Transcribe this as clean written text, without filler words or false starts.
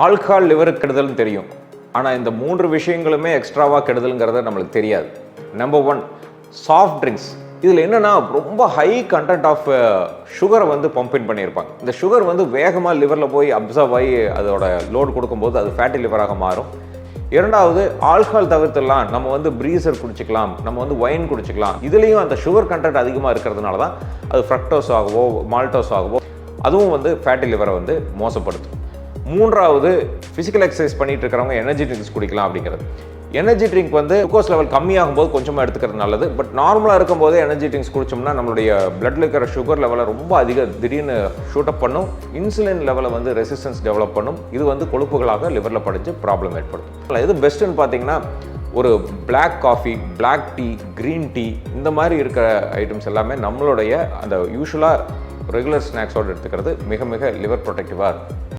Alcohol லிவருக்கு கெடுதல்னு தெரியும். ஆனால் இந்த 3 விஷயங்களுமே எக்ஸ்ட்ராவாக கெடுதலுங்கிறத நம்மளுக்கு தெரியாது. Number 1, soft drinks. இதில் என்னென்னா ரொம்ப ஹை கண்டென்ட் ஆஃப் சுகரை வந்து பம்பின் பண்ணியிருப்பாங்க. இந்த சுகர் வந்து வேகமாக லிவரில் போய் அப்சர்வ் ஆகி அதோட லோடு கொடுக்கும்போது அது ஃபேட்டி லிவராக மாறும். இரண்டாவது, ஆல்கஹால் தவிர்த்துலாம் நம்ம வந்து ப்ரீசர் குடிச்சிக்கலாம், நம்ம வந்து ஒயின் குடிச்சிக்கலாம். இதுலேயும் அந்த சுகர் கண்டென்ட் அதிகமாக இருக்கிறதுனால தான் அது ஃப்ரக்டோஸ் ஆகவோ மால்டோஸ் ஆகவோ அதுவும் வந்து ஃபேட்டி லிவரை வந்து மோசப்படுத்தும். மூன்றாவது, ஃபிசிக்கல் எக்ஸசைஸ் பண்ணிட்டு இருக்கிறவங்க எனர்ஜி ட்ரிங்க்ஸ் குடிக்கலாம் அப்படிங்கிறது. எனர்ஜி ட்ரிங்க் வந்து குளுக்கோஸ் லெவல் கம்மியாகும் போது கொஞ்சமாக எடுத்துக்கிறது நல்லது. பட் நார்மலாக இருக்கும் போதே எனர்ஜி ட்ரிங்க்ஸ் குடிச்சோம்னா நம்மளுடைய பிளட்ல இருக்கிற சுகர் லெவலை ரொம்ப திடீர்னு ஷூட்டப் பண்ணும். இன்சுலின் லெவலை வந்து ரெசிஸ்டன்ஸ் டெவலப் பண்ணும். இது வந்து கொழுப்புகளாக லிவரில் படிஞ்சு ப்ராப்ளம் ஏற்படுத்தும். எது பெஸ்ட்டுன்னு பார்த்தீங்கன்னா, ஒரு black coffee, black tea, green tea இந்த மாதிரி இருக்கிற ஐட்டம்ஸ் எல்லாமே நம்மளுடைய அந்த யூஸ்வலாக ரெகுலர் ஸ்நாக்ஸோடு எடுத்துக்கிறது மிக மிக லிவர் ப்ரொடெக்டிவாக இருக்கும்.